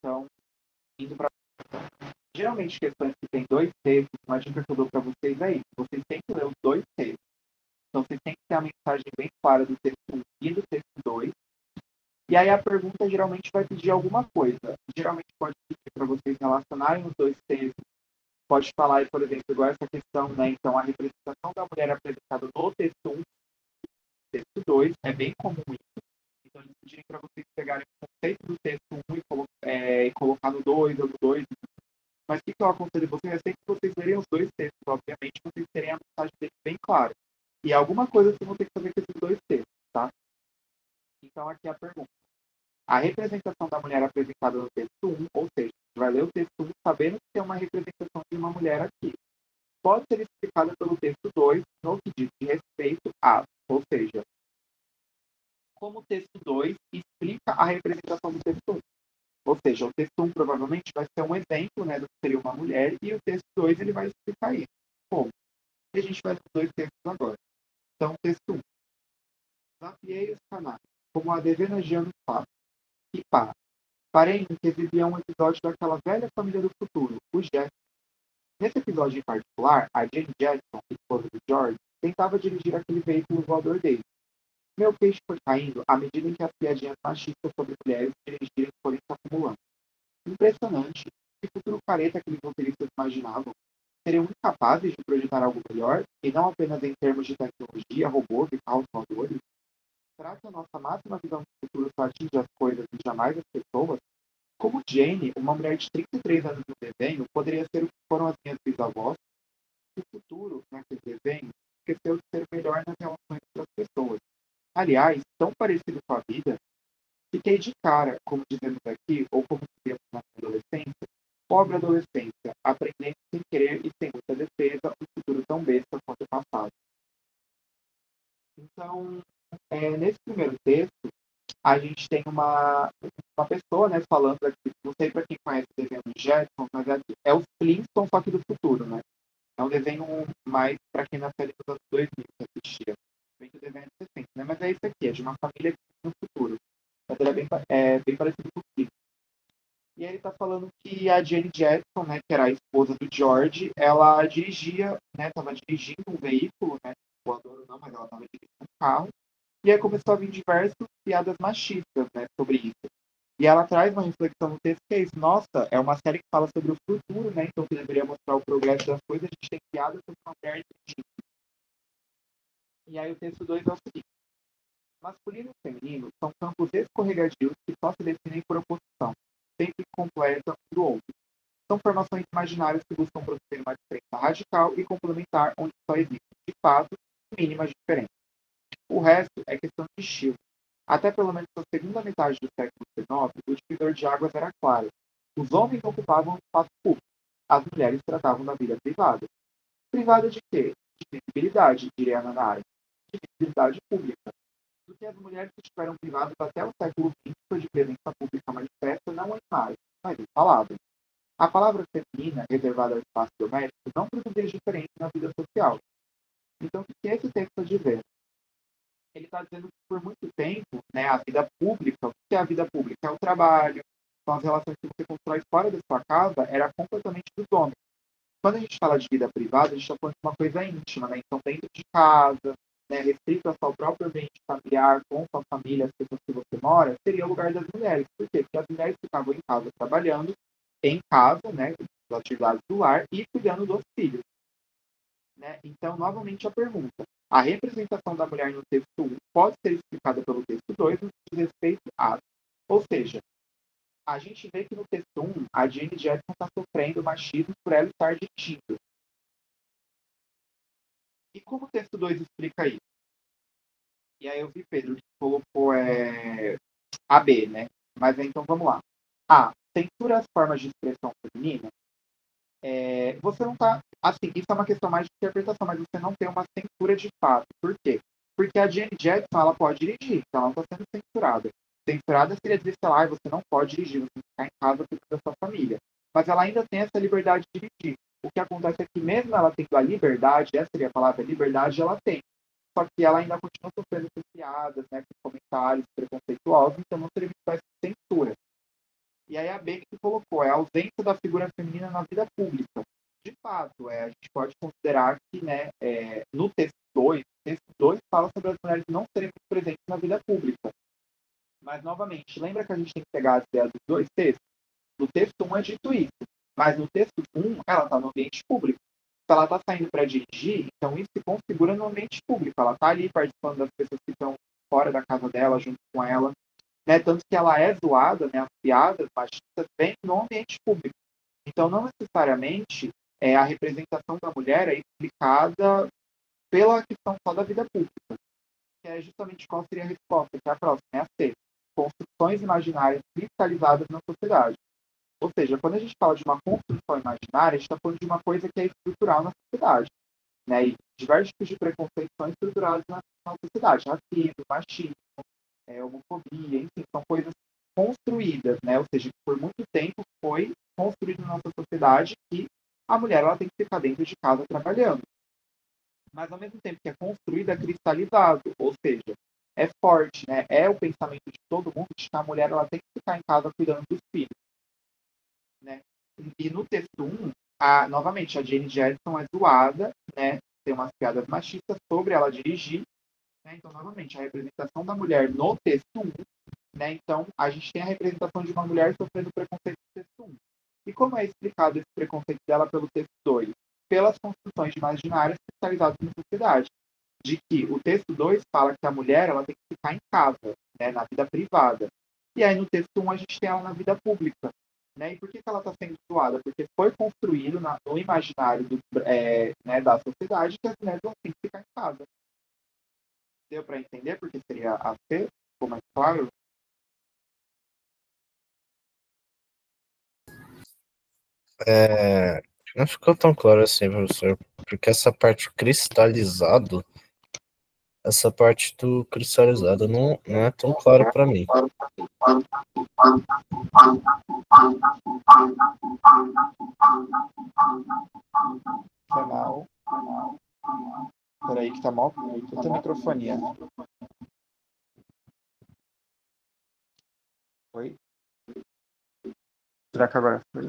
Então, indo para geralmente questões que tem dois textos, uma dica que eu dou para vocês é isso. Vocês têm que ler os dois textos. Então, vocês têm que ter a mensagem bem clara do texto 1 e do texto 2. E aí a pergunta geralmente vai pedir alguma coisa. Geralmente pode pedir para vocês relacionarem os dois textos. Pode falar aí, por exemplo, igual essa questão, né? Então, a representação da mulher apresentada no texto 1 e texto 2 é bem comum isso. Então, eles pedirem para vocês pegarem o conceito do texto 1 e colocar no 2 ou no 2. Mas o que eu aconselho vocês é sempre que vocês lerem os dois textos, obviamente, vocês terem a mensagem deles bem clara. E alguma coisa vocês vão ter que fazer com esses dois textos, tá? Então, aqui a pergunta. A representação da mulher apresentada no texto 1, ou seja, a gente vai ler o texto 1 sabendo que tem uma representação de uma mulher aqui. Pode ser explicada pelo texto 2 no que diz respeito a, ou seja, como o texto 2 explica a representação do texto 1. Ou seja, o texto 1 provavelmente vai ser um exemplo, né, do que seria uma mulher, e o texto 2 ele vai explicar isso. Como? E a gente vai ler os dois textos agora. Então, texto 1. Desafiei os canais, como a Devena Giano faz. E pá, parei que exibia um episódio daquela velha família do futuro, os Jetsons. Nesse episódio em particular, a Jane Jetson, esposa do George, tentava dirigir aquele veículo voador dele. Meu peixe foi caindo à medida em que as piadinhas machistas sobre mulheres dirigirem forem se acumulando. Impressionante. Que futuro careta aqueles roteiristas imaginavam. Seriam incapazes de projetar algo melhor, e não apenas em termos de tecnologia, robôs e carros voadores? Será que a nossa máxima visão de futuro só atinge as coisas e jamais as pessoas? Como Jane, uma mulher de 33 anos no desenho, poderia ser o que foram as minhas bisavós? O futuro, naquele desenho, esqueceu de ser melhor nas relações das pessoas. Aliás, tão parecido com a vida, fiquei de cara, como dizemos aqui, ou como dizemos na adolescência, pobre adolescência, aprendendo sem querer e sem muita defesa um futuro tão besta quanto o passado. Então, nesse primeiro texto, a gente tem uma pessoa, né, falando aqui, não sei para quem conhece o desenho do Jetson, mas é o Flintstone, só que do futuro, né? É um desenho mais para quem nasceu nos anos 2000 que assistia. Bem que o desenho é de 60, né? Mas é isso aqui, é de uma família que vive no futuro. Mas ele bem parecido com o Flintstone. E ele está falando que a Jane Jetson, né, que era a esposa do George, ela dirigia, né, estava dirigindo um veículo, né, voador não, mas ela estava dirigindo um carro, e aí começou a vir diversas piadas machistas, né, sobre isso. E ela traz uma reflexão no texto que é isso. Nossa, é uma série que fala sobre o futuro, né, então que deveria mostrar o progresso das coisas, a gente tem piadas sobre uma mulher dirigindo. E aí o texto 2 é o seguinte. Masculino e feminino são campos escorregadios que só se definem por oposição, sempre completa um do outro. São formações imaginárias que buscam produzir uma diferença radical e complementar onde só existem, de fato, mínimas diferenças. O resto é questão de estilo. Até pelo menos na segunda metade do século XIX, o divisor de águas era claro. Os homens ocupavam o espaço público, as mulheres tratavam da vida privada. Privada de quê? De visibilidade, diria Ana Arendt. De visibilidade pública. Do que as mulheres que estiveram privadas até o século XX foi de presença pública manifesta não em imagem, mas em palavras. A palavra feminina, reservada ao espaço doméstico, não produzia diferença na vida social. Então, o que esse texto está dizendo? Ele está dizendo que por muito tempo, né, a vida pública, o que é a vida pública? É o trabalho, são as relações que você constrói fora da sua casa, era completamente dos homens. Quando a gente fala de vida privada, a gente está falando de uma coisa íntima, né? Então, dentro de casa, né, restrito ao seu próprio ambiente familiar, com sua família, as pessoas que você mora, seria o lugar das mulheres. Por quê? Porque as mulheres ficavam em casa trabalhando, em casa, né, as atividades do lar e cuidando dos filhos. Né? Então, novamente a pergunta. A representação da mulher no texto 1 pode ser explicada pelo texto 2 no que diz respeito a. Ou seja, a gente vê que no texto 1 a Jane Jetson está sofrendo machismo por ela estar dirigindo. E como o texto 2 explica isso? E aí eu vi Pedro que colocou AB, né? Mas então vamos lá. A. Censura as formas de expressão feminina. Você não está. Assim, isso é uma questão mais de interpretação, mas você não tem uma censura de fato. Por quê? Porque a Jane Jetson ela pode dirigir, então ela não está sendo censurada. Censurada seria dizer, sei lá, você não pode dirigir, você tem que ficar em casa cuidando da sua família. Mas ela ainda tem essa liberdade de dirigir. O que acontece é que mesmo ela tendo a liberdade, essa seria a palavra liberdade, ela tem. Só que ela ainda continua sofrendo com piadas, né, com comentários preconceituosos, então não seria uma espécie de censura. E aí a B que colocou é a ausência da figura feminina na vida pública. De fato, a gente pode considerar que, né, no texto 2 fala sobre as mulheres não serem muito presentes na vida pública. Mas, novamente, lembra que a gente tem que pegar as ideias dos dois textos? No texto 1 é dito isso, mas no texto 1 ela está no ambiente público. Se ela está saindo para dirigir, então isso se configura no ambiente público. Ela está ali participando das pessoas que estão fora da casa dela, junto com ela. Né? Tanto que ela é zoada, né? As piadas machistas vêm no ambiente público. Então, não necessariamente a representação da mulher é explicada pela questão só da vida pública, que é justamente qual seria a resposta, que é a próxima, é a C. Construções imaginárias cristalizadas na sociedade. Ou seja, quando a gente fala de uma construção imaginária, a gente está falando de uma coisa que é estrutural na sociedade. Né? E diversos tipos de preconceitos são estruturados na sociedade. Racismo, machismo, homofobia, enfim, são coisas construídas, né? Ou seja, por muito tempo foi construído na nossa sociedade que a mulher ela tem que ficar dentro de casa trabalhando. Mas ao mesmo tempo que é construído, é cristalizado, ou seja, é forte, né? É o pensamento de todo mundo de que a mulher ela tem que ficar em casa cuidando dos filhos, né? E no texto 1, novamente, a Jane Jackson é zoada, né? Tem umas piadas machistas sobre ela dirigir, né? Então, novamente, a representação da mulher no texto 1, né? Então, a gente tem a representação de uma mulher sofrendo preconceito no texto 1. E como é explicado esse preconceito dela pelo texto 2? Pelas construções imaginárias cristalizadas na sociedade. De que o texto 2 fala que a mulher ela tem que ficar em casa, né, na vida privada. E aí no texto 1 a gente tem ela na vida pública. Né? E por que ela está sendo zoada? Porque foi construído no imaginário né, da sociedade que as mulheres vão ter que ficar em casa. Deu para entender porque seria a C? Ficou mais claro? Não ficou tão claro assim, professor, porque essa parte do cristalizado não é tão claro para mim. Foi mal. Peraí que tá mal. Puta microfonia. Oi? Será que agora foi?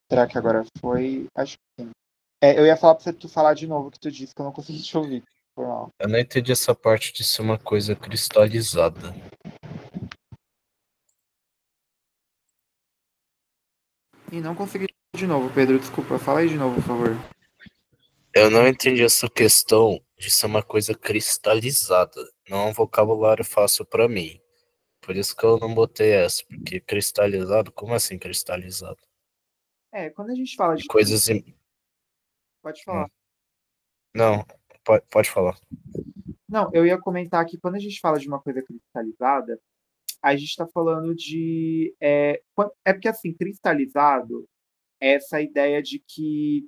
Será que agora foi? Acho que sim. Eu ia falar pra tu falar de novo o que tu disse, que eu não consegui te ouvir. Foi mal. Eu não entendi essa parte de ser uma coisa cristalizada. E não consegui de novo, Pedro. Desculpa. Fala aí de novo, por favor. Eu não entendi essa questão de ser uma coisa cristalizada. Não é um vocabulário fácil para mim. Por isso que eu não botei essa, porque cristalizado, como assim cristalizado? Quando a gente fala De de. coisas. Pode falar. Não, pode falar. Não, eu ia comentar que quando a gente fala de uma coisa cristalizada, a gente está falando de. É porque, assim, cristalizado é essa ideia de que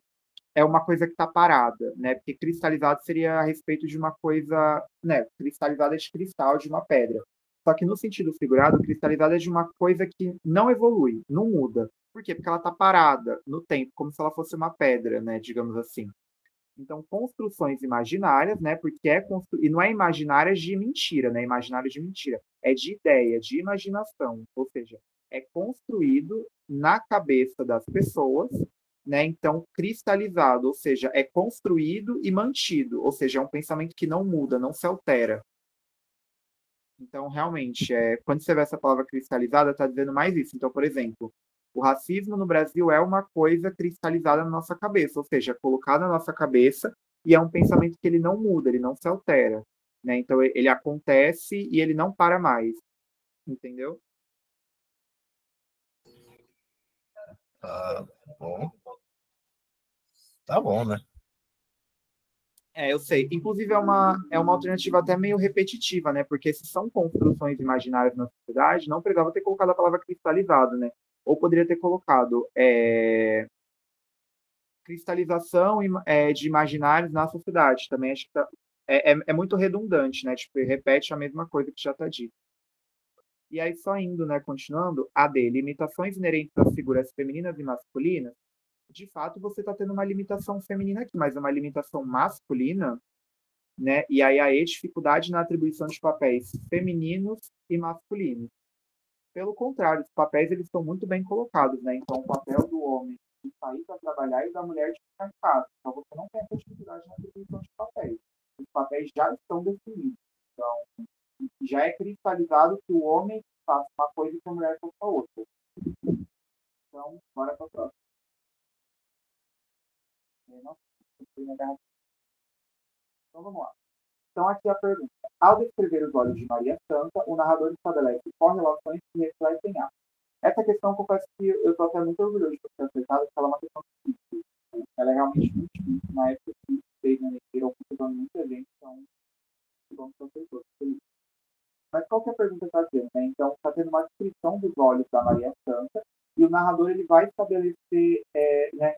é uma coisa que está parada, né? Porque cristalizado seria a respeito de uma coisa, né? Cristalizado é de cristal, de uma pedra. Só que no sentido figurado, cristalizado é de uma coisa que não evolui, não muda. Por quê? Porque ela está parada no tempo, como se ela fosse uma pedra, né? Digamos assim. Então, construções imaginárias, né? Porque e não é imaginárias de mentira, né? Imaginário de mentira. É de ideia, de imaginação. Ou seja, é construído na cabeça das pessoas, né? Então, cristalizado, ou seja, é construído e mantido. Ou seja, é um pensamento que não muda, não se altera. Então, realmente, quando você vê essa palavra cristalizada, está dizendo mais isso. Então, por exemplo, o racismo no Brasil é uma coisa cristalizada na nossa cabeça, ou seja, é colocado na nossa cabeça e é um pensamento que ele não muda, ele não se altera. Né? Então, ele acontece e ele não para mais. Entendeu? Tá bom. Tá bom, né? Eu sei. Inclusive, é uma alternativa até meio repetitiva, né? Porque se são construções imaginárias na sociedade, não precisava ter colocado a palavra cristalizado, né? Ou poderia ter colocado cristalização de imaginários na sociedade. Também acho que é muito redundante, né? Tipo, repete a mesma coisa que já está dito. E aí, só indo, né, continuando, AD, limitações inerentes às figuras femininas e masculinas. De fato, você está tendo uma limitação feminina aqui, mas uma limitação masculina, né? E aí a dificuldade na atribuição de papéis femininos e masculinos. Pelo contrário, os papéis eles estão muito bem colocados, né? Então, o papel do homem de sair para trabalhar e da mulher de ficar em casa. Então, você não tem essa dificuldade na atribuição de papéis. Os papéis já estão definidos. Então, já é cristalizado que o homem faz uma coisa e que a mulher faz outra. Então, bora para a próxima. Nossa, então, vamos lá. Então, aqui a pergunta. Ao descrever os olhos de Maria Santa, o narrador estabelece correlações que refletem a. Essa questão, confesso que eu estou até muito orgulhoso de ter acertado, porque ela é uma questão difícil. Ela é realmente muito difícil. Na época que fez na Nequeira, eu fui muita gente, então, que bom que eu acertou. Mas qual que é a pergunta que está tendo? Né? Então, está tendo uma descrição dos olhos da Maria Santa, e o narrador ele vai estabelecer, né,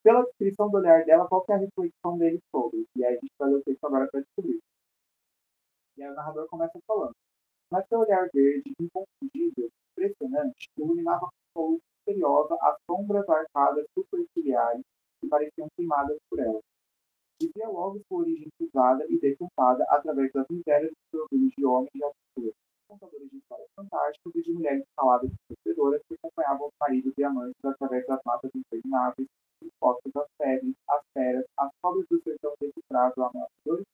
pela descrição do olhar dela, qual que é a reflexão dele sobre. E aí a gente vai ler o texto agora para descobrir. E aí o narrador começa falando. Mas seu olhar verde, inconfundível, impressionante, iluminava com luz misteriosa as sombras arcadas superciliares que pareciam queimadas por ela. Dizia logo sua origem cruzada e deturpada através das misérias dos orgulhos de homens e aventuras, contadores de histórias fantásticas e de mulheres caladas e sofredoras que acompanhavam os maridos e amantes através das matas intermináveis, expostas às febres, às feras, às pobres do sertão decifrado, ameaçadores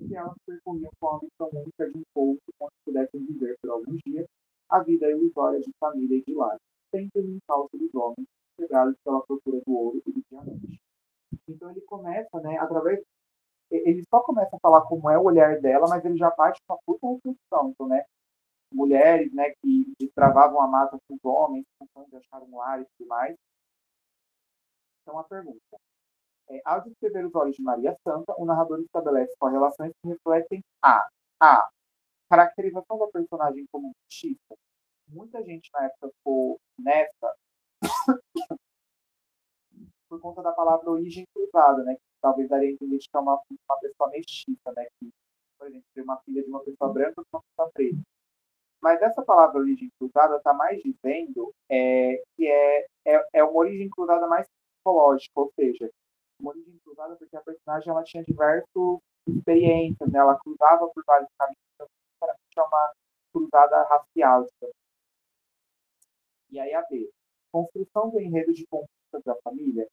e elas percorriam com a ambição única de um povo onde pudessem viver por alguns dias a vida ilusória de família e de lar, sempre no encalço dos homens, cegados pela procura do ouro e do diamante. Então ele começa, né, através. Ele só começa a falar como é o olhar dela, mas ele já parte com a puta reflexão. Então, né, mulheres, né, que destravavam a mata com os homens, com de achar um lar e tudo mais. Então, a pergunta. Ao descrever os olhos de Maria Santa, o narrador estabelece correlações que refletem a caracterização da personagem como mestiça. Muita gente na época ficou nessa por conta da palavra origem cruzada, né? Que talvez daria a entender que é uma pessoa mestiça, né? Que, por exemplo, ser uma filha de uma pessoa branca ou de uma pessoa preta. Mas essa palavra origem cruzada está mais dizendo que é uma origem cruzada mais psicológica, ou seja, uma origem cruzada porque a personagem ela tinha diversas experiências, né? Ela cruzava por vários caminhos, então, sinceramente, é uma cruzada racial. E aí a B. Construção do enredo de conquistas da família.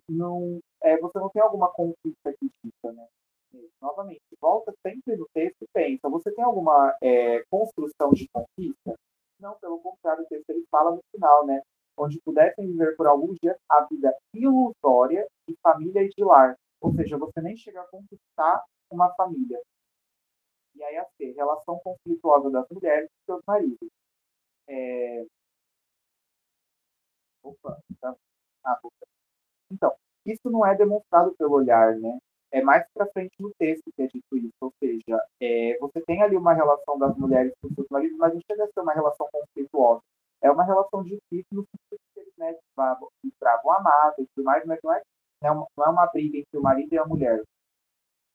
Não, você não tem alguma conquista que diga, né? Novamente, volta sempre no texto e pensa, você tem alguma construção de conquista? Não, pelo contrário, o texto ele fala no final, né? Onde pudessem viver por alguns dias a vida ilusória de família e de lar. Ou seja, você nem chega a conquistar uma família. E aí a C, relação conflituosa das mulheres com seus maridos. Opa, tá. Então, isso não é demonstrado pelo olhar, né? É mais para frente no texto que é dito isso. Ou seja, você tem ali uma relação das mulheres com seus maridos, mas não chega a ser uma relação conflituosa. É uma relação difícil no sentido que eles travam a mata e tudo mais, mas não é uma briga entre o marido e a mulher.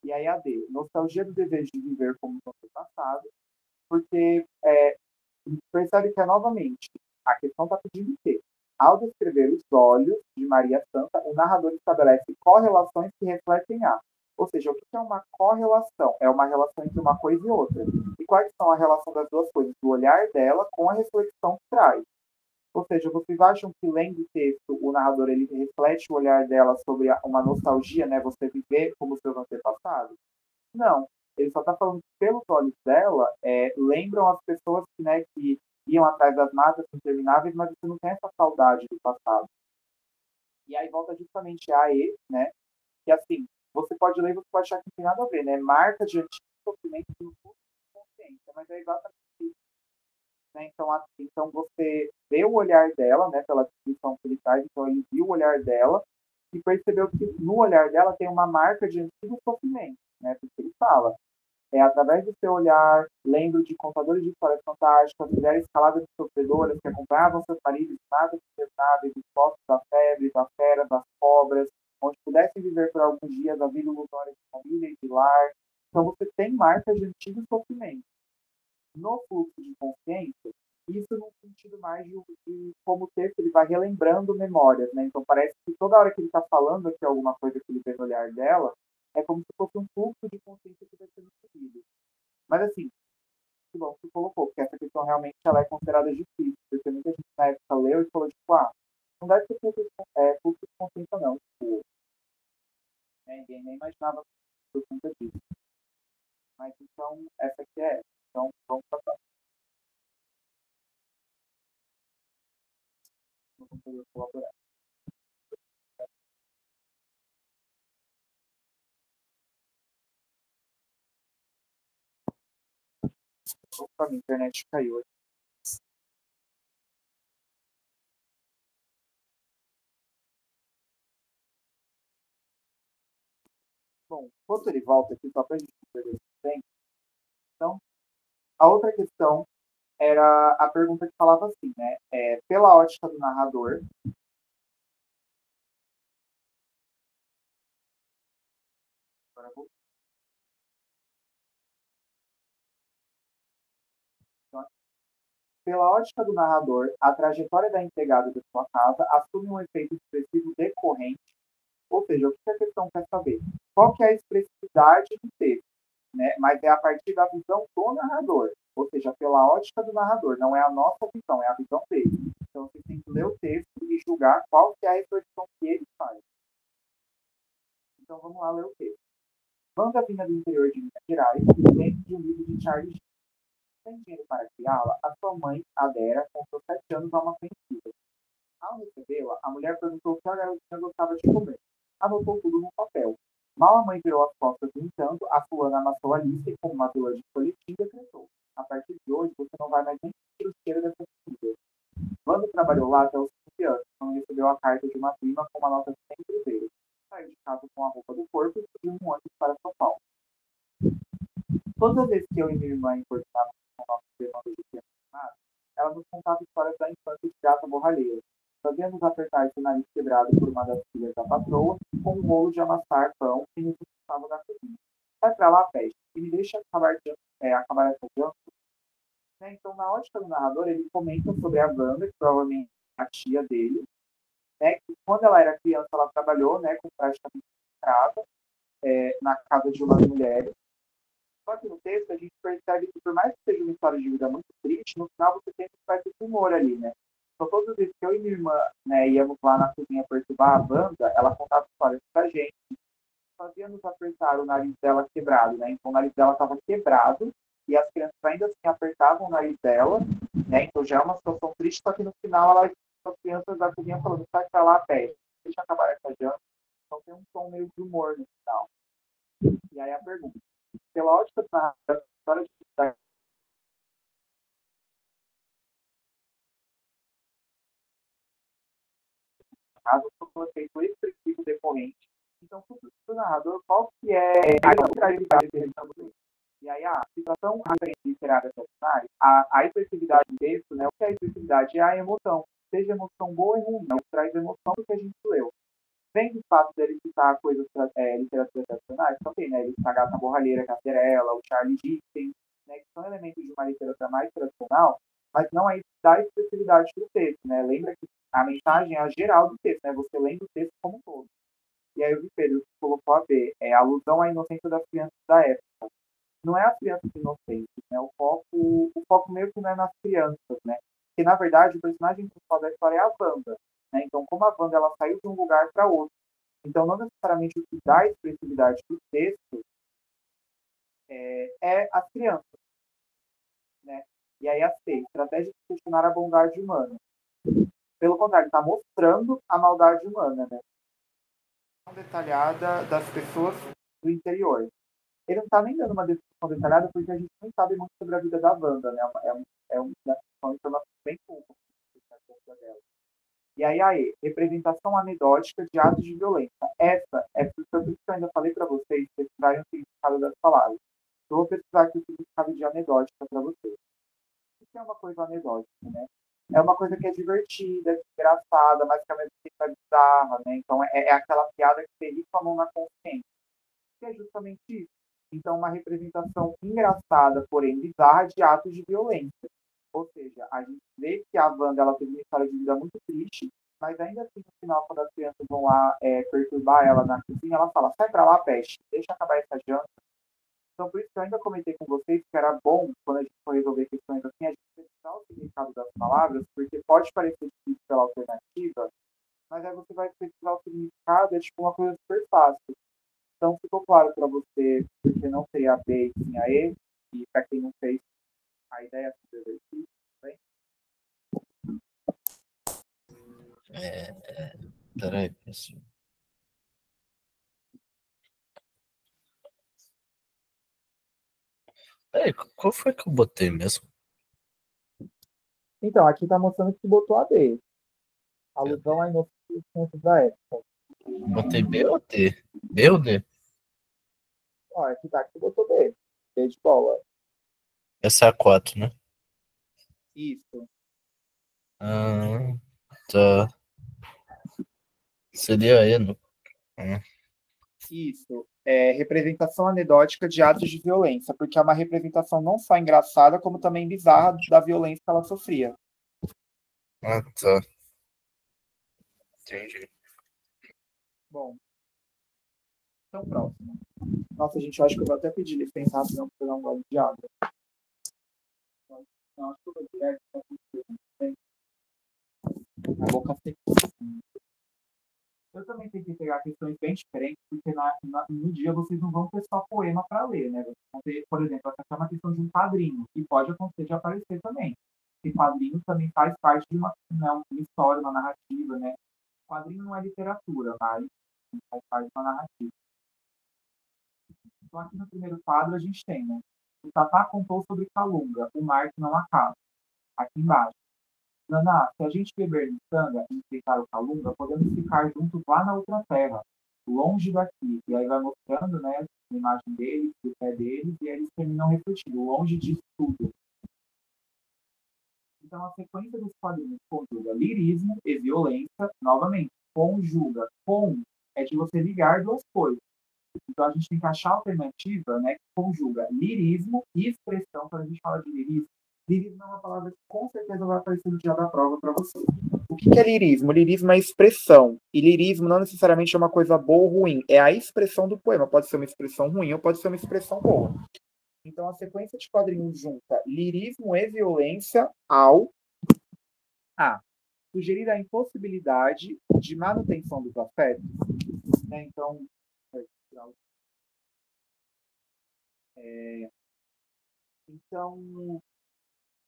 E aí a D, nostalgia do desejo de viver como no passado, porque percebe que é novamente, a questão está pedindo o quê? Ao descrever os olhos de Maria Santa, o narrador estabelece correlações que refletem a. Ou seja, o que é uma correlação? É uma relação entre uma coisa e outra. E quais são a relação das duas coisas? Do olhar dela com a reflexão que traz. Ou seja, vocês acham que lendo o texto, o narrador ele reflete o olhar dela sobre uma nostalgia, né? Você viver como seus antepassados? Não. Ele só está falando que pelos olhos dela, lembram as pessoas que iam atrás das matas intermináveis, mas você não tem essa saudade do passado. E aí volta justamente a E, né? Que assim, você pode ler e você pode achar que não tem nada a ver, né? Marca de antigo sofrimento no fundo da consciência, mas é exatamente isso. Né? Então você vê o olhar dela, né? Pela descrição que ele traz, então ele viu o olhar dela e percebeu que no olhar dela tem uma marca de antigo sofrimento, né? Porque ele fala, através do seu olhar, lembro de contadores de histórias fantásticas, mulheres caladas e sofredoras que acompanhavam seus maridos nada sustentáveis, expostos às febres, às feras, às cobras, onde pudessem viver por alguns dias a vida ilusória de família e de lar. Então você tem marcas de antigo sofrimento. no fluxo de consciência, isso no sentido mais de como o texto ele vai relembrando memórias, né? Então parece que toda hora que ele está falando aqui alguma coisa que ele vê no olhar dela, é como se fosse um fluxo de consciência que vai sendo seguido. Mas assim, que bom que você colocou, porque essa questão realmente ela é considerada difícil, porque muita gente na época leu e falou, tipo, não deve ser fluxo de consciência não, tipo, né? Ninguém nem imaginava por conta disso. Mas então, essa aqui é. Então, vamos passar no computador colaborar. Opa, minha internet caiu aqui. Bom, enquanto ele volta aqui, só para a gente perder esse tempo. Então, a outra questão era a pergunta que falava assim, né? Pela ótica do narrador, agora vou, pela ótica do narrador, a trajetória da empregada da sua casa assume um efeito expressivo decorrente, ou seja, o que a questão quer saber? Qual que é a expressividade do texto? Né? Mas é a partir da visão do narrador, ou seja, pela ótica do narrador, não é a nossa visão, é a visão dele. Então você tem que ler o texto e julgar qual que é a reflexão que ele faz. Então vamos lá ler o texto. Wanda vinha do interior de Minas Gerais e dentro de um livro de Charles. Sem dinheiro para criá-la, a sua mãe, Adera, comprou 7 anos a uma conhecida. Ao recebê-la, a mulher perguntou o que a garotinha gostava de comer. Anotou tudo no papel. Mal a mãe virou as costas, no entanto, a fulana amassou a lista e, com uma dor de folhetim, decretou: a partir de hoje, você não vai mais nem sentir o cheiro dessa comida. Quando trabalhou lá até os 15 anos, quando recebeu a carta de uma prima com uma nota de 100 cruzeiros. Saiu de casa com a roupa do corpo e subiu um ônibus para São Paulo. Todas as vezes que eu e minha irmã importávamos com nossos irmãos de criança, ela nos contava histórias da infância de gata borralheira. Fazia-nos apertar seu nariz quebrado por uma das filhas da patroa com um rolo de amassar pão que nos expulsava da cozinha. Sai pra lá, peste, e me deixa acabar essa janta. Né? Então, na ótica do narrador, ele comenta sobre a Wanda, que provavelmente é a tia dele, né? Que quando ela era criança, ela trabalhou, né, com praticamente escrava, na casa de umas mulheres. Só que no texto a gente percebe que, por mais que seja uma história de vida muito triste, no final você tem que fazer esse humor ali, né? Então, todas as vezes que eu e minha irmã, né, íamos lá na cozinha perturbar a banda, ela contava histórias pra gente, fazia-nos apertar o nariz dela quebrado, né? Então, o nariz dela estava quebrado e as crianças ainda assim apertavam o nariz dela, né? Então, já é uma situação triste, só que no final as crianças da cozinha falando: sai pra lá, pé, deixa acabar essa janta. Então, tem um tom meio de humor no final. E aí a pergunta: pela ótica da história de caso for feito expressivo decorrente. Então, para o narrador, qual que é a neutralidade que ele está usando? E aí, a situação literária personagem, a expressividade do texto, né? O que é a expressividade? É a emoção. Seja emoção boa ou ruim, né? Traz emoção do que a gente leu. Vem do fato dele citar coisas literatura tradicionais, também, né? Ele citar Gata Borralheira, Caterella, o Charlie Dickens, né? Que são elementos de uma literatura mais tradicional, mas não aí dá expressividade do texto, né? Lembra que a mensagem é a geral do texto, né? Você lendo o texto como um todo. E aí o Pedro colocou a ver, é a alusão à inocência das crianças da época. Não é as crianças inocentes, né? O foco meio que não é nas crianças, né? Porque, na verdade, o personagem principal da história é a Wanda, né? Então, como a Wanda, ela saiu de um lugar para outro. Então, não necessariamente o que dá expressividade do texto é as crianças, né? E aí, a C, estratégia de questionar a bondade humana. Pelo contrário, está mostrando a maldade humana, né? Detalhada das pessoas do interior. Ele não está nem dando uma descrição detalhada porque a gente não sabe muito sobre a vida da Wanda, né? Uma informação bem pouco dela. E aí, representação anedótica de atos de violência. Essa é por isso que eu ainda falei para vocês pesquisarem o significado das palavras. Eu vou pesquisar aqui o significado de anedótica para vocês. O que é uma coisa anedótica, né? É uma coisa que é divertida, engraçada, mas que ao mesmo tempo é bizarra, né? Então é aquela piada que você ri com a mão na consciência. Que é justamente isso. Então, uma representação engraçada, porém bizarra, de atos de violência. Ou seja, a gente vê que a Wanda ela teve uma história de vida muito triste, mas ainda assim, no final, quando as crianças vão lá perturbar ela na cozinha, ela fala, sai pra lá, peste, deixa acabar essa janta. Então, por isso que eu ainda comentei com vocês que era bom, quando a gente for resolver questões assim, a gente pesquisar o significado das palavras, porque pode parecer difícil pela alternativa, mas aí você vai pesquisar o significado, é tipo uma coisa super fácil. Então, ficou claro para você porque não seria a B e sim a E, e para quem não fez a ideia do exercício, bem? Peraí, pessoal. Peraí, qual foi que eu botei mesmo? Então, aqui está mostrando que botou a B. Alusão à inocência da época. Botei B ou D? B ou D? Ó, aqui tá que botou B. B de bola. Essa é a 4, né? Isso. Ah, tá. Seria E, não? Isso. É representação anedótica de atos de violência, porque é uma representação não só engraçada, como também bizarra da violência que ela sofria. Ah, tá. Entendi. Bom, então próximo. Nossa, gente, eu acho que eu vou até pedir licença rapidão para pegar um gole de água. Não, acho que eu vou direto para a boca seca. Eu também tentei pegar questões bem diferentes, porque no dia vocês não vão ter só poema para ler, né? Vocês vão ter, por exemplo, essa é uma questão de um padrinho, que pode acontecer de aparecer também. E quadrinho também faz parte de uma história, uma narrativa, né? Quadrinho não é literatura, mas faz parte de uma narrativa. Então, aqui no primeiro quadro, a gente tem, né? O Tatá contou sobre Calunga, o mar que não acaba. Aqui embaixo. Naná, se a gente beber miçanga e enfrentar o Calunga, podemos ficar juntos lá na outra terra, longe daqui. E aí vai mostrando, né, a imagem deles, do pé deles, e aí eles terminam refletindo, longe disso tudo. Então, a sequência dos quadrinhos conjuga lirismo e violência, novamente, conjuga. Com é de você ligar duas coisas. Então, a gente tem que achar a alternativa, né, que conjuga lirismo e expressão. Quando a gente fala de lirismo, lirismo é uma palavra que com certeza vai aparecer no dia da prova para você. O que é lirismo? Lirismo é expressão. E lirismo não necessariamente é uma coisa boa ou ruim. É a expressão do poema. Pode ser uma expressão ruim ou pode ser uma expressão boa. Então, a sequência de quadrinhos junta lirismo e violência ao A. Sugerir a impossibilidade de manutenção dos afetos. Né? Então,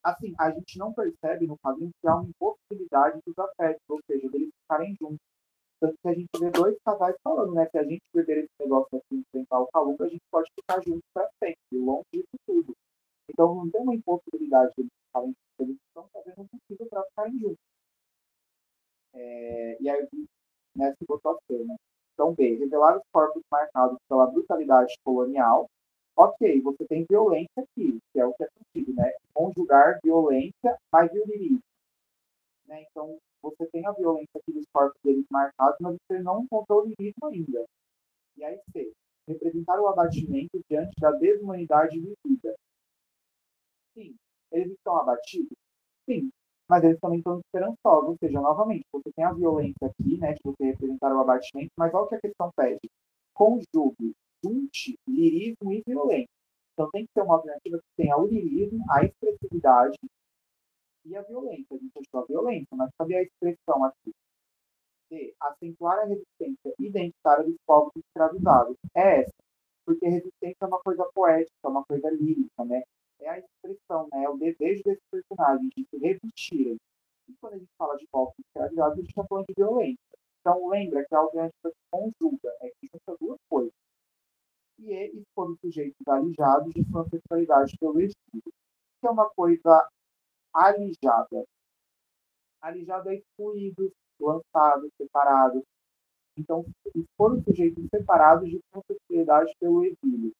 assim, a gente não percebe no quadrinho que há uma impossibilidade dos afetos, ou seja, deles ficarem juntos. Tanto que a gente vê dois casais falando, né? Se a gente perder esse negócio assim, enfrentar o Calunga, a gente pode ficar juntos para sempre, longe disso tudo. Então não tem uma impossibilidade de eles ficarem juntos, eles estão fazendo um possível para ficarem juntos. E aí, nessa votação, né? Então, B, revelar os corpos marcados pela brutalidade colonial. Ok, você tem violência aqui, que é o que é possível, né? Conjugar violência mais violinismo. Né? Então, você tem a violência aqui dos corpos deles marcados, mas você não encontrou o lirismo ainda. E aí, C, representar o abatimento diante da desumanidade vivida. Sim, eles estão abatidos? Sim, mas eles também estão esperançosos, ou seja, novamente, você tem a violência aqui, né, de você representar o abatimento, mas olha o que a questão pede. Conjugue, junte lirismo e violência. Então tem que ter uma alternativa que tenha o lirismo, a expressividade e a violência. A gente achou a violência, mas cadê a expressão aqui? D. Acentuar a resistência identitária dos povos escravizados. É essa, porque resistência é uma coisa poética, é uma coisa lírica, né? É a expressão, né? É o desejo desses personagens de se resistirem. E quando a gente fala de povos escravizados, a gente está falando de violência. Então, lembra que a alternativa que conjuga é que junta duas coisas. E expor os sujeitos alijados de sua sexualidade pelo estilo. Que é uma coisa alijada. Alijado é excluído, lançado, separado. Então, expor os sujeitos separados de sua sexualidade pelo exílio.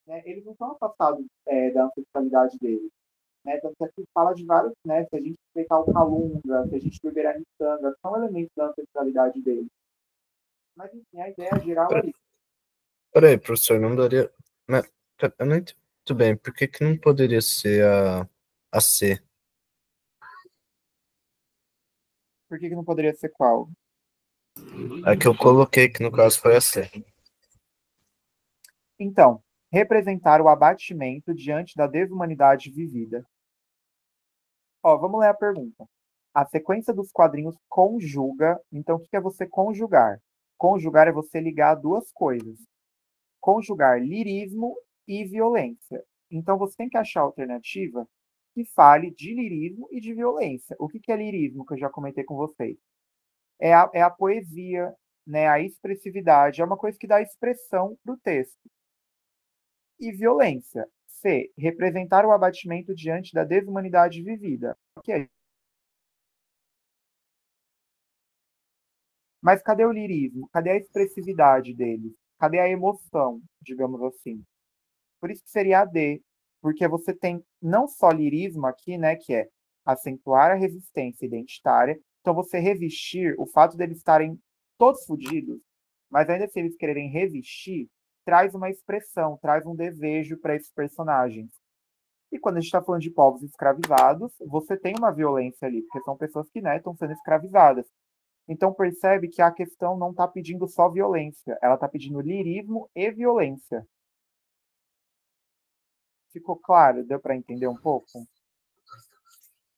Né? Eles não estão afastados da ancestralidade deles. Né? Tanto que aqui fala de vários, né? Se a gente respeitar o Calunga, se a gente beber a miçanga, são elementos da ancestralidade deles. Mas, enfim, a ideia geral é isso. Peraí, professor, não daria. Né? Eu não entendo muito bem, por que que não poderia ser a C? Por que que não poderia ser qual? A que eu coloquei, que no caso foi a C. Então, representar o abatimento diante da desumanidade vivida. Ó, vamos ler a pergunta. A sequência dos quadrinhos conjuga. Então, o que é você conjugar? Conjugar é você ligar duas coisas. Conjugar lirismo e violência. Então, você tem que achar a alternativa que fale de lirismo e de violência. O que é lirismo, que eu já comentei com vocês? É a poesia, né, a expressividade, é uma coisa que dá expressão para o texto. E violência. C. Representar o abatimento diante da desumanidade vivida. Ok. Mas cadê o lirismo? Cadê a expressividade deles? Cadê a emoção, digamos assim? Por isso que seria a D, porque você tem não só lirismo aqui, né, que é acentuar a resistência identitária, então você revestir o fato deles estarem todos fodidos, mas ainda se eles quererem revestir, traz uma expressão, traz um desejo para esses personagens. E quando a gente está falando de povos escravizados, você tem uma violência ali, porque são pessoas que, né, estão sendo escravizadas. Então percebe que a questão não está pedindo só violência, ela está pedindo lirismo e violência. Ficou claro? Deu para entender um pouco?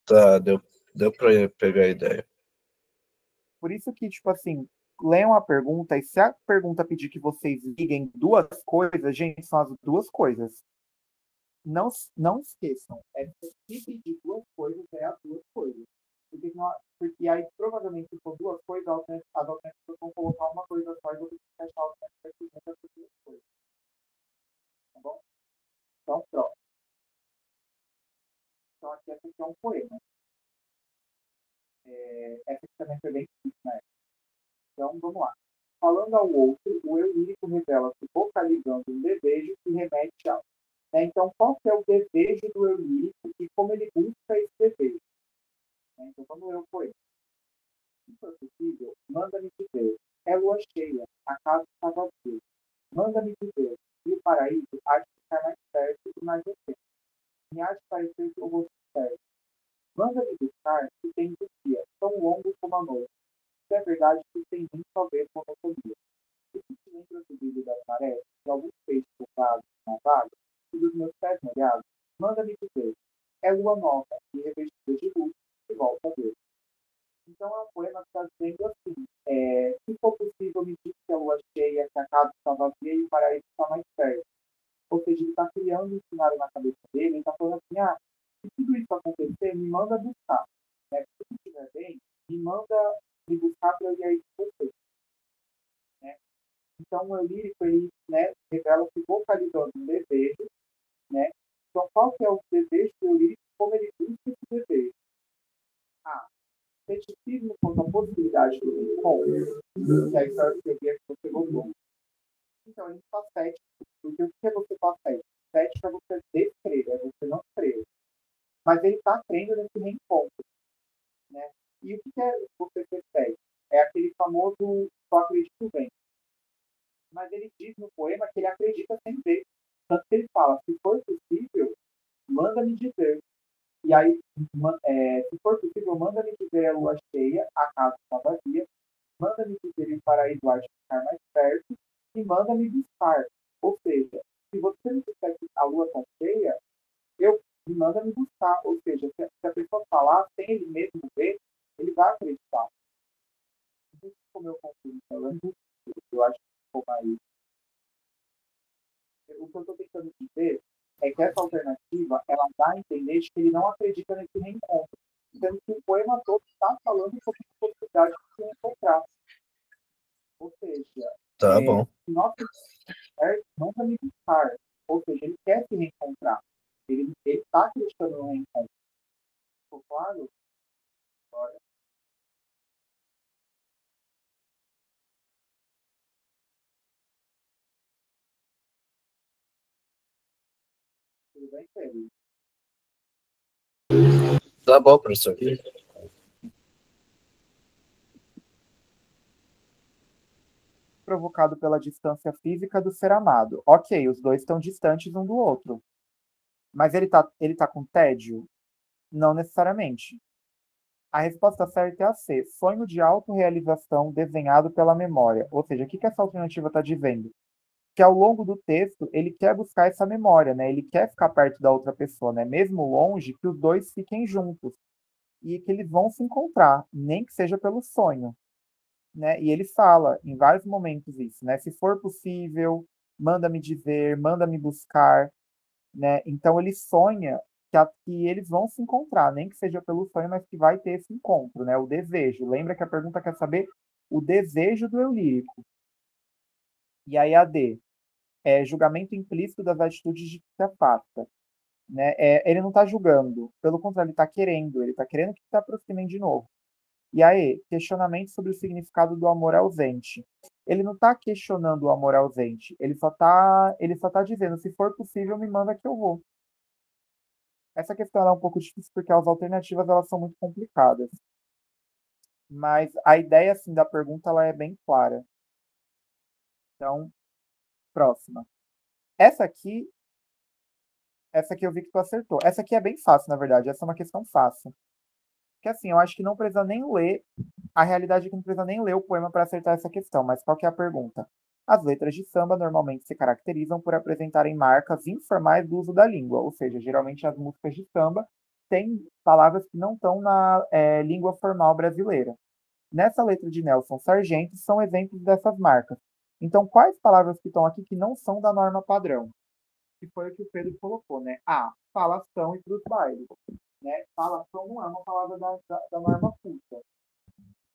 Tá, deu pra pegar a ideia. Por isso que, tipo assim, leiam a pergunta e se a pergunta pedir que vocês liguem duas coisas, gente, são as duas coisas. Não, não esqueçam, se pedir duas coisas, é as duas coisas. Porque aí, provavelmente, se for duas coisas, as alternativas vão colocar uma coisa só e você tem que achar a alternativa que junta essas duas coisas. Tá bom? Então, pronto. Então, aqui essa aqui é um poema. Essa aqui também foi bem difícil, né? Então, vamos lá. Falando ao outro, o eu lírico revela-se vocalizando um desejo que remete ao. Né? Então, qual que é o desejo do eu lírico e como ele busca esse desejo? Né? Então, vamos ler o poema. Se for possível, manda-me dizer, é lua cheia, a casa está vazia. Manda-me dizer, e o paraíso há de ficar mais perto e mais recente. Me há de parecer que o rosto certo. Manda-me buscar que tem um dia tão longo como a noite. Se é verdade que sem mim só vê monotonia. E se te lembras do brilho das marés, de alguns peixes pousados na vaga, e dos meus pés molhados, manda-me dizer, é lua nova e revestida de luz, que volta a ver. Então é um poema que está dizendo assim, se for possível me diz que a lua cheia, que a casa está vazia e o paraíso está mais perto. Ou seja, ele está criando um cenário na cabeça dele, ele está falando assim, se tudo isso acontecer, me manda buscar. Né? Se tudo estiver bem, me manda me buscar para eu ir aí com você. Né? Então, o lírico, ele, né, revela-se vocalizando um desejo, né? Então, qual que é o desejo do lírico? Como ele busca esse desejo? Ceticismo quanto à possibilidade do encontro, que é a história que que você gostou. Então, ele está cético, porque o que é você estar cético? Cético é você descrer, é você não crer. Mas ele está crendo nesse reencontro, né? E o que é você ser cético? É aquele famoso só acredito bem. Mas ele diz no poema que ele acredita sem ver. Tanto que ele fala, se for possível, manda-me dizer. E aí, se for possível, manda-me dizer a lua cheia, a casa está vazia, manda-me dizer o paraíso há de ficar mais perto e manda-me buscar. Ou seja, se você me disser que a lua está cheia, me manda me buscar. Ou seja, se a pessoa falar sem ele mesmo ver, ele vai acreditar. Não sei se como eu consigo falando, eu acho que ficou mais. O que eu estou tentando dizer é que essa alternativa ela dá a entender de que ele não acredita nesse reencontro, sendo que o poema todo está falando sobre a possibilidade de se reencontrar. Ou seja, Tá bom. se nós não vai me buscar, ou seja, ele quer se reencontrar, ele está acreditando no reencontro. Ficou claro? Agora, tudo bem, Pedro? Tá bom, professor. provocado pela distância física do ser amado. Ok, os dois estão distantes um do outro. Mas ele tá com tédio? Não necessariamente. A resposta certa é a C. Sonho de autorrealização desenhado pela memória. Ou seja, o que essa alternativa está dizendo? Que ao longo do texto ele quer buscar essa memória, né? Ele quer ficar perto da outra pessoa, né? Mesmo longe, que os dois fiquem juntos e que eles vão se encontrar, nem que seja pelo sonho, né? E ele fala em vários momentos isso, né? Se for possível, manda-me dizer, manda-me buscar, né? Então ele sonha que eles vão se encontrar, nem que seja pelo sonho, mas que vai ter esse encontro, né? O desejo. Lembra que a pergunta quer saber o desejo do eu lírico. E aí a D é julgamento implícito das atitudes de que se afasta, né? Ele não está julgando, pelo contrário, ele está querendo que se aproximem de novo. E aí, questionamento sobre o significado do amor ausente. Ele não está questionando o amor ausente, ele só tá dizendo, se for possível, me manda que eu vou. Essa questão é um pouco difícil porque as alternativas elas são muito complicadas. Mas a ideia assim da pergunta ela é bem clara. Então, próxima. Essa aqui eu vi que tu acertou. Essa aqui é bem fácil, na verdade. Essa é uma questão fácil. Que assim, eu acho que não precisa nem ler. A realidade é que não precisa nem ler o poema para acertar essa questão. Mas qual que é a pergunta? As letras de samba normalmente se caracterizam por apresentarem marcas informais do uso da língua, ou seja, geralmente as músicas de samba têm palavras que não estão na língua formal brasileira. Nessa letra de Nelson Sargento são exemplos dessas marcas. Então, quais palavras que estão aqui que não são da norma padrão? Que foi o que o Pedro colocou, né? A, falação e cruz baile. Né? Falação não é uma palavra da norma culta.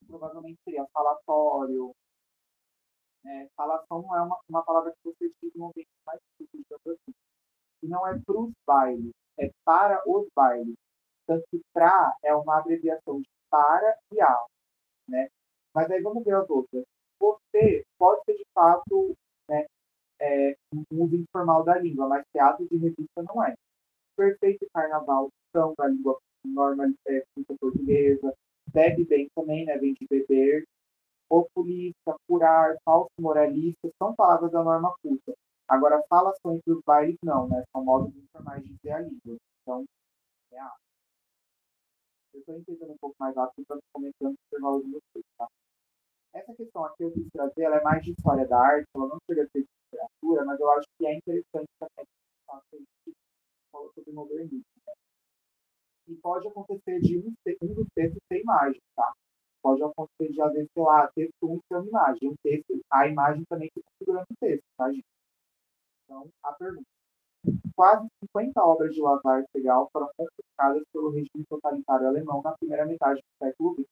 Provavelmente seria falatório. Né? Falação não é uma palavra que você diz no ambiente mais culto, digamos assim. E não é cruz baile, é para os bailes. Tanto que pra é uma abreviação de para e a. Né? Mas aí vamos ver as outras. Você pode ser de fato, né, um uso informal da língua, mas teatro de revista não é. Perfeito carnaval são da língua normal portuguesa. Bebe bem também, né? Vem de beber. Populista, curar, falso moralista, são palavras da norma culta. Agora, falação entre os bailes, não, né? São modos informais de dizer a língua. Então, é a. Eu estou entendendo um pouco mais rápido, então comentando o valor de vocês, tá? Essa questão aqui eu quis trazer, ela é mais de história da arte, ela não chega a ser de literatura, mas eu acho que é interessante também pensar sobre modernismo. Né? E pode acontecer de um dos textos ter imagem, tá? Pode acontecer de, às vezes, sei lá, texto 1 ter uma imagem. Um texto, a imagem também fica segurando o texto, tá, gente? Então, a pergunta. Quase 50 obras de Lazar Segal foram confiscadas pelo regime totalitário alemão na primeira metade do século XX.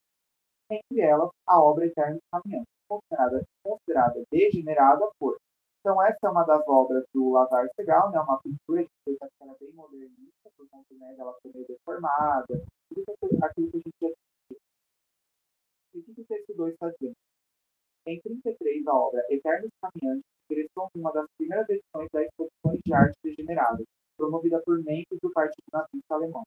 Entre elas, a obra Eternos Caminhantes, considerada degenerada por. Então, essa é uma das obras do Lazar Segal, né, uma pintura de que era bem modernista, por conta né, dela ser meio deformada, tudo aquilo que a gente já tinha. E o que o texto 2 está dizendo? Em 1933, a obra Eternos Caminhantes ingressou em uma das primeiras edições da Exposições de Arte Degenerada, promovida por membros do Partido Nazista Alemão.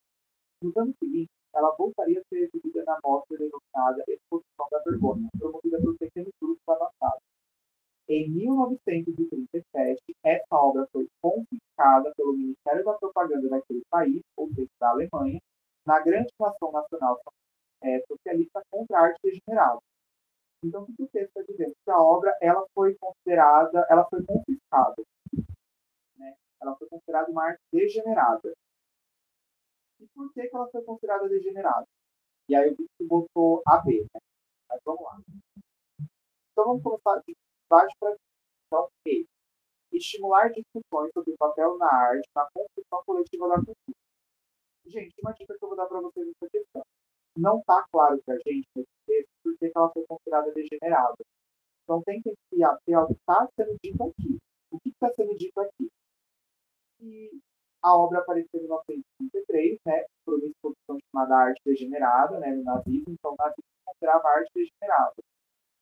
Nos anos seguintes, ela voltaria a ser exibida na mostra denominada Exposição da Vergonha, promovida por pequenos grupos avançados. Em 1937, essa obra foi confiscada pelo Ministério da Propaganda daquele país, ou seja, da Alemanha, na grande ação nacional socialista contra a arte degenerada. Então, o que o texto está dizendo? Que a obra ela foi confiscada, né? Ela foi considerada uma arte degenerada. E por que ela foi considerada degenerada? E aí o Vítor botou a B, né? Mas vamos lá. Então vamos começar de baixo para cima. Então, E. Estimular discussões sobre o papel na arte na construção coletiva da cultura. Gente, uma dica que eu vou dar para vocês nessa questão. Não está claro para a gente nesse texto por que ela foi considerada degenerada. Então tem que se ater ao que está sendo dito aqui. O que está sendo dito aqui? E a obra apareceu em 1933, né, por uma exposição chamada Arte Degenerada, né, no nazismo, então o nazismo considerava a arte degenerada.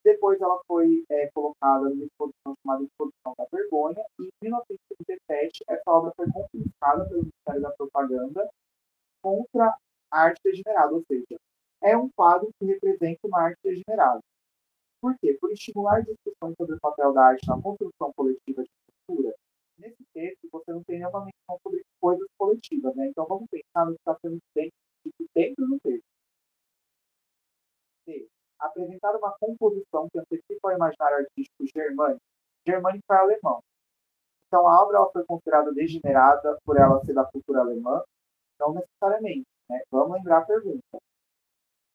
Depois ela foi colocada numa exposição chamada Exposição da Vergonha, e em 1937 essa obra foi confiscada pelo Ministério da Propaganda contra a arte degenerada, ou seja, é um quadro que representa uma arte degenerada. Por quê? Por estimular discussões sobre o papel da arte na construção coletiva de cultura. Nesse texto, você não tem nenhuma menção sobre coisas coletivas, né? Então, vamos pensar no que está sendo dito dentro do texto. C. Apresentar uma composição que antecipa o imaginário artístico germânico. Germânico é alemão. Então, a obra ela foi considerada degenerada por ela ser da cultura alemã? Não necessariamente, né? Vamos lembrar a pergunta.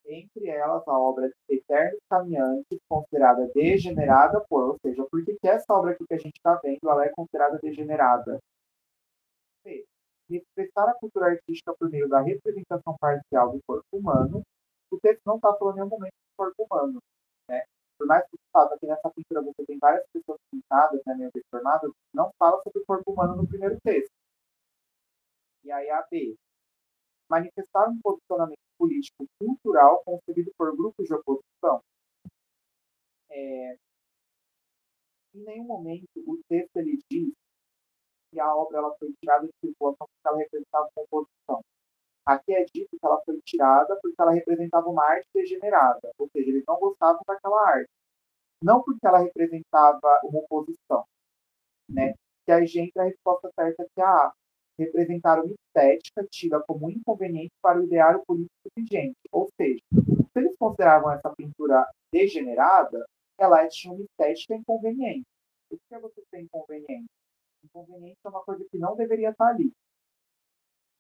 Entre elas, a obra Eternos Caminhantes, considerada degenerada por, ou seja, por que essa obra aqui que a gente está vendo, ela é considerada degenerada? C. Expressar a cultura artística por meio da representação parcial do corpo humano. O texto não está falando em nenhum momento do corpo humano, né? Por mais que o fato aqui nessa pintura você tem várias pessoas pintadas, né, meio deformadas, não fala sobre o corpo humano no primeiro texto. E aí a B. Manifestar um posicionamento político cultural concebido por grupos de oposição. Em nenhum momento o texto ele diz que a obra ela foi tirada de circulação porque ela representava uma oposição. Aqui é dito que ela foi tirada porque ela representava uma arte degenerada, ou seja, eles não gostavam daquela arte. Não porque ela representava uma oposição, né? Que a gente a resposta certa que representar uma estética tida como inconveniente para o ideário político vigente. Ou seja, se eles consideravam essa pintura degenerada, ela tinha uma estética inconveniente. O que é você ter inconveniente? Inconveniente é uma coisa que não deveria estar ali.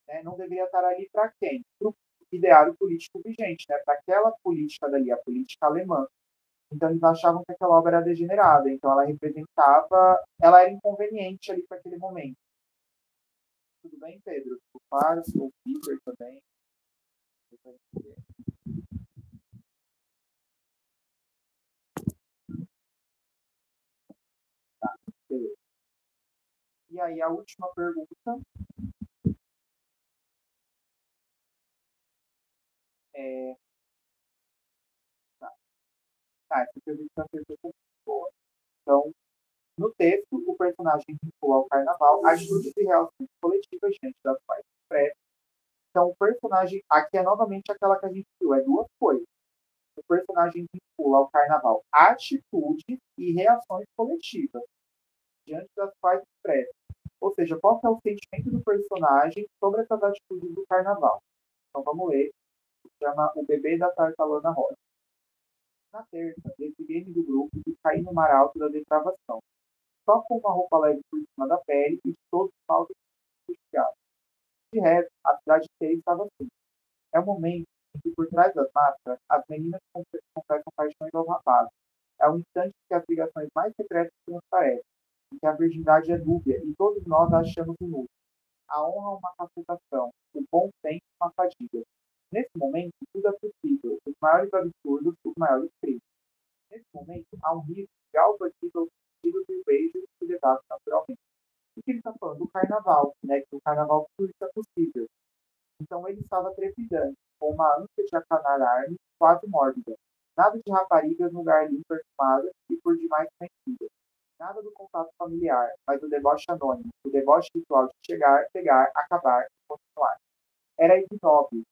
Né? Não deveria estar ali para quem? Para o ideário político vigente, né? Para aquela política dali, a política alemã. Então eles achavam que aquela obra era degenerada. Então ela representava, ela era inconveniente ali para aquele momento. Tudo bem, Pedro? Claro, o Peter também. Tá, beleza. E aí a última pergunta é... essa pergunta é muito boa. Então, no texto, o personagem vincula ao carnaval atitudes e relações coletivas diante das quais expressa. Então, o personagem, aqui é novamente aquela que a gente viu, é duas coisas. O personagem vincula ao carnaval atitudes e reações coletivas diante das quais expressa. Ou seja, qual que é o sentimento do personagem sobre essas atitudes do carnaval? Então, vamos ler. Se chama O Bebê da Tartalana Rosa. Na terça, desliguei do grupo e caí no mar alto da depravação. Só com uma roupa leve por cima da pele e de todos os maus justificados. De resto, a cidade inteira estava assim. É o momento em que, por trás das máscaras, as meninas confessam paixões aos rapazes. É o instante em que as ligações mais secretas transparecem, em que a virgindade é dúbia e todos nós a achamos inútil. A honra uma capacitação, o bom senso uma fadiga. Nesse momento, tudo é possível, os maiores absurdos, os maiores crimes. Nesse momento, há um risco de auto-atível sentido do beijo se levasse naturalmente. O que ele está falando? Do carnaval, né? Que o carnaval tudo isso é possível. Então ele estava trepidante, com uma ânsia de acanar-me quase mórbida. Nada de raparigas no lugar limpo perfumadas e por demais conhecidas. Nada do contato familiar, mas do deboche anônimo, o deboche ritual de chegar, pegar, acabar e continuar. Era ignóbil.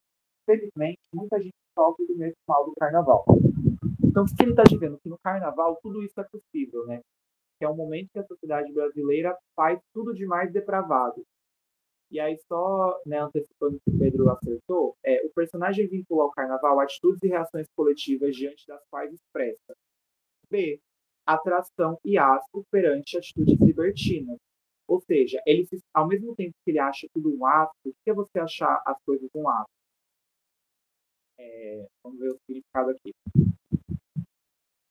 Felizmente, muita gente sofre do mesmo mal do carnaval. Então, o que ele está dizendo? Que no carnaval tudo isso é possível, né? Que é um momento que a sociedade brasileira faz tudo de mais depravado. E aí, só né, antecipando o que o Pedro acertou, o personagem vincula ao carnaval atitudes e reações coletivas diante das quais expressa. B. Atração e asco perante atitudes libertinas. Ou seja, ele ao mesmo tempo que ele acha tudo um asco, o que é você achar as coisas um asco? Vamos ver o significado aqui.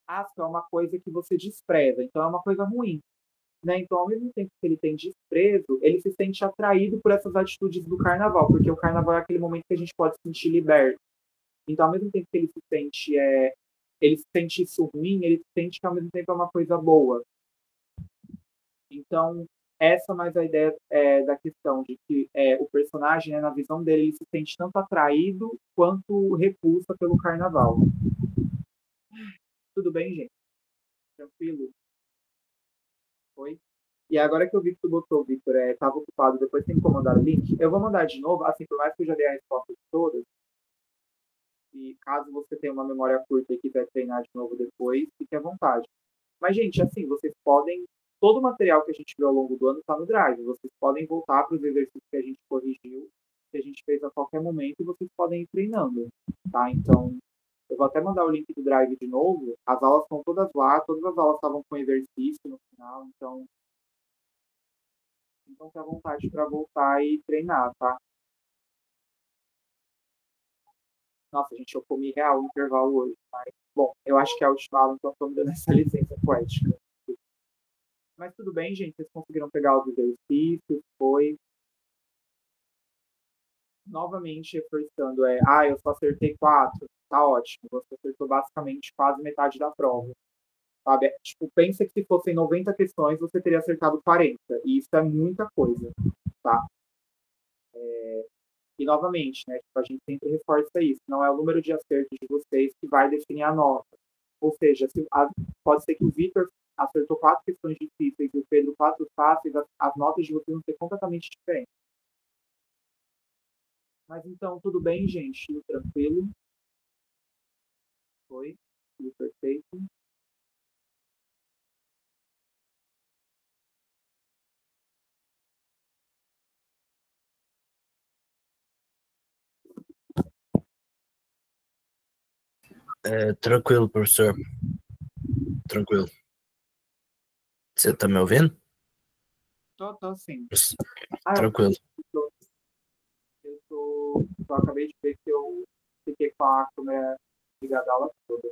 Asco é uma coisa que você despreza, então é uma coisa ruim. Né? Então, ao mesmo tempo que ele tem desprezo, ele se sente atraído por essas atitudes do carnaval, porque o carnaval é aquele momento que a gente pode se sentir liberto. Então, ao mesmo tempo que ele se sente isso ruim, ele se sente que ao mesmo tempo é uma coisa boa. Então, essa mais a ideia da questão de que o personagem, né, na visão dele, ele se sente tanto atraído quanto repulsa pelo carnaval. Tudo bem, gente? Tranquilo? Oi? E agora que eu vi que tu botou, Victor, estava ocupado, depois tem que mandar o link, eu vou mandar de novo, assim, por mais que eu já dei a resposta de todas, e Caso você tenha uma memória curta e quiser treinar de novo depois, fique à vontade. Mas, gente, assim, vocês podem. Todo o material que a gente viu ao longo do ano está no Drive. Vocês podem voltar para os exercícios que a gente corrigiu, que a gente fez a qualquer momento, e vocês podem ir treinando, tá? Então, eu vou até mandar o link do Drive de novo. As aulas estão todas lá, todas as aulas estavam com exercício no final, então fique à vontade para voltar e treinar, tá? Nossa, gente, eu comi real no intervalo hoje, mas, bom, eu acho que é a última aula, então estou me dando essa licença poética. Mas tudo bem, gente, vocês conseguiram pegar os exercícios, foi. Novamente reforçando, eu só acertei 4, tá ótimo, você acertou basicamente quase metade da prova, sabe? Tipo, pensa que se fossem 90 questões, você teria acertado 40, e isso é muita coisa, tá? E novamente, né, tipo, a gente sempre reforça isso, não é o número de acertos de vocês que vai definir a nota. Ou seja, pode ser que o Vitor acertou 4 questões difíceis e o Pedro 4 fáceis, as notas de vocês vão ser completamente diferentes. Mas então, tudo bem, gente? Tudo tranquilo? Foi? Tudo perfeito? Tranquilo, professor. Tranquilo. Você tá me ouvindo? Tô sim. Tranquilo. Eu acabei de ver que eu fiquei com a câmera ligada a aula toda.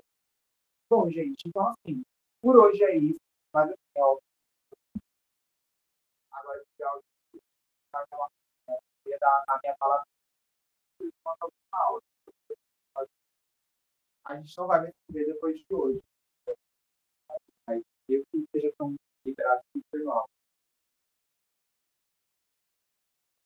Bom, gente, então assim, por hoje é isso. Mas assim, ó, agora eu queria dar a minha palavra quanto à última aula. A gente não vai mais se ver depois de hoje. Mas eu que esteja tão liberado que foi mal.